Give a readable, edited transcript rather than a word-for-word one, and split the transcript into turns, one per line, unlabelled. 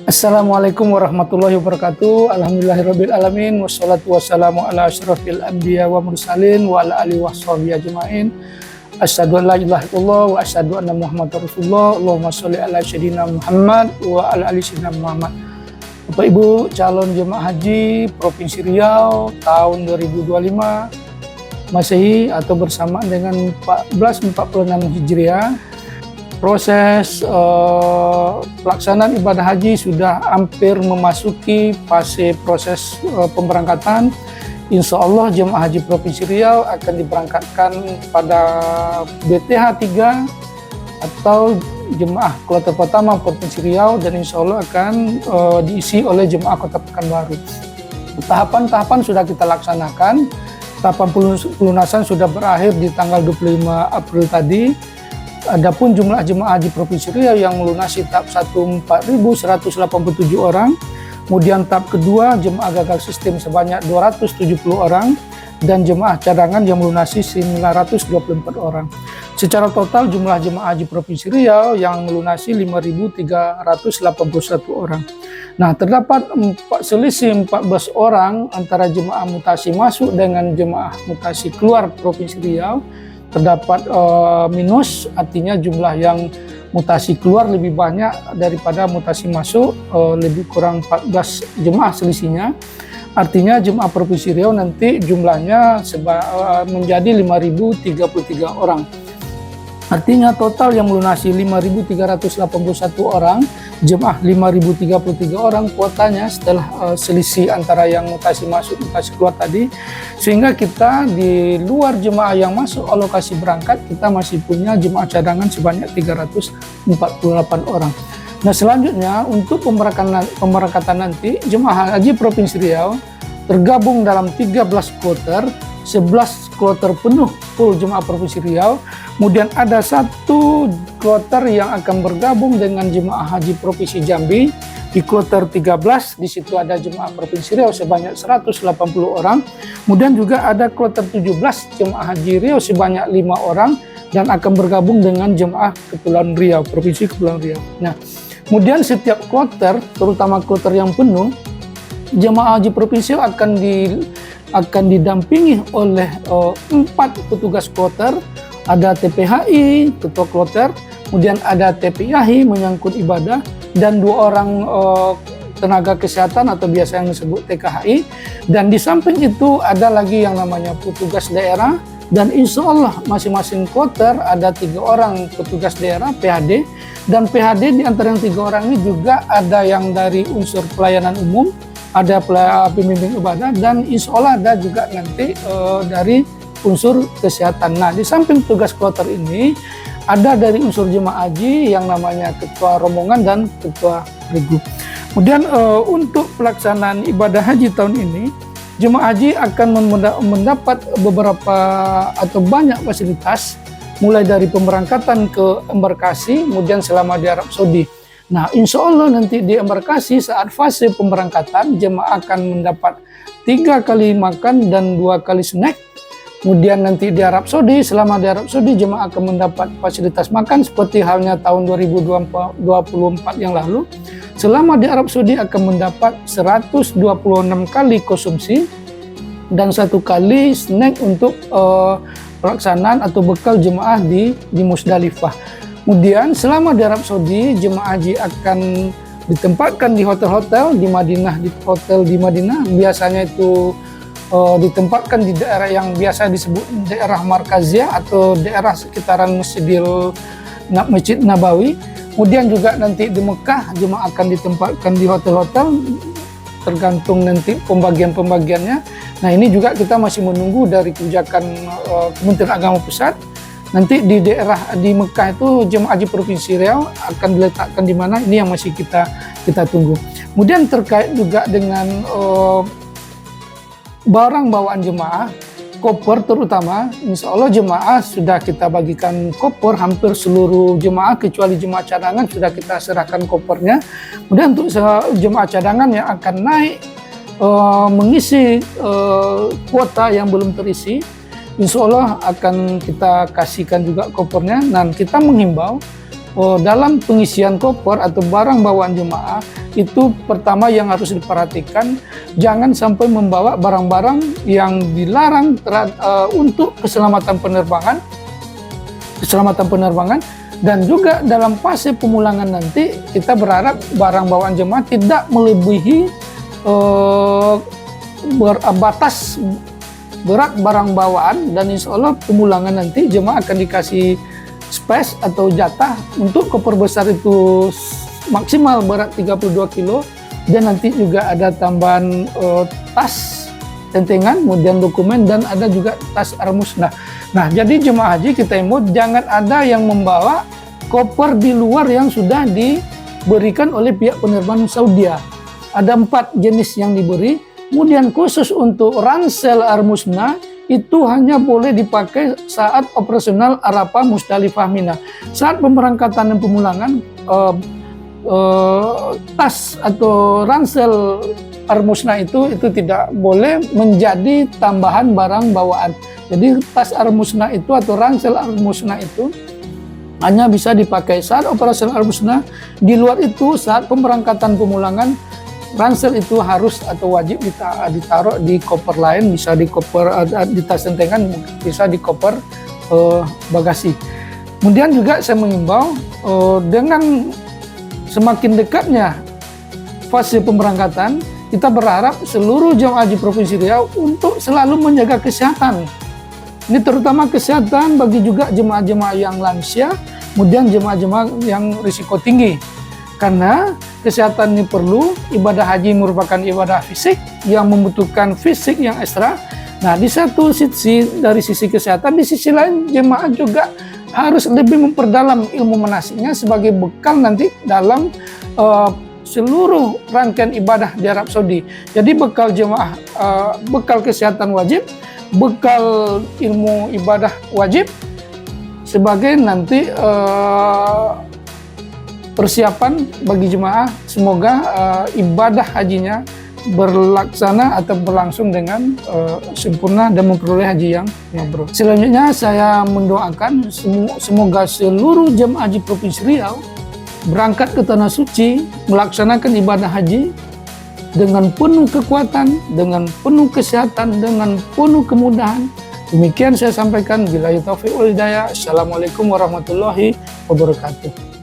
Assalamualaikum warahmatullahi wabarakatuh. Alhamdulillahirabbil alamin wassalatu wassalamu ala asyrafil anbiya wa mursalin wa ala alihi washabihi ajmain. Asyhadu an la ilaha illallah wa asyhadu anna Muhammadar Rasulullah. Allahumma sholli ala sayyidina Muhammad wa ala ali sayyidina Muhammad. Bapak Ibu calon jemaah haji Provinsi Riau tahun 2025 Masehi atau bersamaan dengan 1446 Hijriah. Proses pelaksanaan ibadah haji sudah hampir memasuki fase proses pemberangkatan. Insya Allah jemaah haji Provinsi Riau akan diberangkatkan pada BTH 3 atau jemaah kloter pertama Provinsi Riau, dan insya Allah akan diisi oleh jemaah Kota Pekanbaru. Tahapan-tahapan sudah kita laksanakan. Tahapan pelunasan sudah berakhir di tanggal 25 April tadi. Adapun jumlah jemaah haji Provinsi Riau yang melunasi tahap 1 4.187 orang, kemudian tahap kedua jemaah gagal sistem sebanyak 270 orang, dan jemaah cadangan yang melunasi 924 orang. Secara total jumlah jemaah haji Provinsi Riau yang melunasi 5.381 orang. Nah, terdapat selisih 14 orang antara jemaah mutasi masuk dengan jemaah mutasi keluar Provinsi Riau. Terdapat minus, artinya jumlah yang mutasi keluar lebih banyak daripada mutasi masuk, lebih kurang 14 jemaah selisihnya. Artinya jemaah Provinsi Riau nanti jumlahnya menjadi 5.033 orang. Artinya total yang melunasi 5.381 orang, jemaah 5.033 orang kuotanya setelah selisih antara yang mutasi masuk mutasi keluar tadi, sehingga kita di luar jemaah yang masuk alokasi berangkat kita masih punya jemaah cadangan sebanyak 348 orang. Nah, selanjutnya untuk pemberangkatan nanti jemaah haji Provinsi Riau tergabung dalam 13 kloter, 11 kloter penuh full jemaah Provinsi Riau. Kemudian ada satu kloter yang akan bergabung dengan jemaah haji Provinsi Jambi di kloter 13. Di situ ada jemaah Provinsi Riau sebanyak 180 orang. Kemudian juga ada kloter 17 jemaah haji Riau sebanyak 5 orang dan akan bergabung dengan jemaah Kepulauan Riau, Provinsi Kepulauan Riau. Nah, kemudian setiap kloter, terutama kloter yang penuh, jemaah haji Provinsi Riau akan didampingi oleh 4 petugas kloter. Ada TPHI, ketua kloter, kemudian ada TPIAHI menyangkut ibadah, dan 2 orang tenaga kesehatan atau biasa yang disebut TKHI. Dan di samping itu ada lagi yang namanya petugas daerah, dan insya Allah masing-masing kloter ada 3 orang petugas daerah PHD, dan PHD di antara yang 3 orang ini juga ada yang dari unsur pelayanan umum, ada pembimbing ibadah, dan insya Allah ada juga nanti dari unsur kesehatan. Nah, di samping tugas kloter ini ada dari unsur jemaah haji yang namanya ketua rombongan dan ketua regu. Kemudian untuk pelaksanaan ibadah haji tahun ini, jemaah haji akan mendapat beberapa atau banyak fasilitas, mulai dari pemberangkatan ke embarkasi, kemudian selama di Arab Saudi. Nah, insya Allah nanti di embarkasi saat fase pemberangkatan jemaah akan mendapat 3 kali makan dan 2 kali snack. Kemudian nanti di Arab Saudi, selama di Arab Saudi jemaah akan mendapat fasilitas makan seperti halnya tahun 2024 yang lalu. Selama di Arab Saudi akan mendapat 126 kali konsumsi dan 1 kali snack untuk pelaksanaan atau bekal jemaah di Musdalifah. Kemudian selama di Arab Saudi jemaah haji akan ditempatkan di hotel-hotel di Madinah, di hotel di Madinah biasanya itu ditempatkan di daerah yang biasa disebut daerah Markaziyah atau daerah sekitaran Masjid Nabawi. Kemudian juga nanti di Mekah jemaah akan ditempatkan di hotel-hotel tergantung nanti pembagian-pembagiannya. Nah, ini juga kita masih menunggu dari kebijakan Kementerian Agama Pusat. Nanti di daerah di Mekah itu jemaah haji Provinsi Riau akan diletakkan di mana, ini yang masih kita tunggu. Kemudian terkait juga dengan barang bawaan jemaah, koper terutama, insya Allah jemaah sudah kita bagikan koper, hampir seluruh jemaah kecuali jemaah cadangan sudah kita serahkan kopernya. Kemudian untuk jemaah cadangan yang akan naik mengisi kuota yang belum terisi, insya Allah akan kita kasihkan juga kopernya. Dan kita menghimbau dalam pengisian koper atau barang bawaan jemaah itu pertama yang harus diperhatikan, jangan sampai membawa barang-barang yang dilarang untuk keselamatan penerbangan, dan juga dalam fase pemulangan nanti kita berharap barang bawaan jemaah tidak melebihi batas berat barang bawaan, dan insya Allah pemulangan nanti jemaah akan dikasih space atau jatah untuk koper besar itu maksimal berat 32 kilo, dan nanti juga ada tambahan tas tentengan, kemudian dokumen, dan ada juga tas armusna. Nah, jadi jemaah haji kita imbau jangan ada yang membawa koper di luar yang sudah diberikan oleh pihak penerbangan Saudi. Ada 4 jenis yang diberi. Kemudian khusus untuk ransel armusna itu hanya boleh dipakai saat operasional Arafah, Musdalifah, Mina. Saat pemberangkatan dan pemulangan, tas atau ransel armusna itu tidak boleh menjadi tambahan barang bawaan. Jadi tas armusna itu atau ransel armusna itu hanya bisa dipakai saat operasional armusna. Di luar itu saat pemberangkatan pemulangan, ransel itu harus atau wajib ditaruh di koper lain, bisa di koper di tas tentengan, bisa di koper bagasi. Kemudian juga saya mengimbau dengan semakin dekatnya fase pemberangkatan, kita berharap seluruh jemaah haji Provinsi Riau untuk selalu menjaga kesehatan. Ini terutama kesehatan bagi juga jemaah-jemaah yang lansia, kemudian jemaah-jemaah yang risiko tinggi. Karena kesehatan ini perlu, ibadah haji merupakan ibadah fisik yang membutuhkan fisik yang ekstra. Nah, di satu sisi dari sisi kesehatan, di sisi lain jemaah juga harus lebih memperdalam ilmu manasiknya sebagai bekal nanti dalam seluruh rangkaian ibadah di Arab Saudi. Jadi bekal jemaah, bekal kesehatan wajib, bekal ilmu ibadah wajib sebagai nanti persiapan bagi jemaah, semoga ibadah hajinya berlaksana atau berlangsung dengan sempurna dan memperoleh haji yang mabrur. Selanjutnya saya mendoakan semoga seluruh jemaah haji Provinsi Riau berangkat ke Tanah Suci melaksanakan ibadah haji dengan penuh kekuatan, dengan penuh kesehatan, dengan penuh kemudahan. Demikian saya sampaikan. Billahi taufiq wal hidayah. Assalamualaikum warahmatullahi wabarakatuh.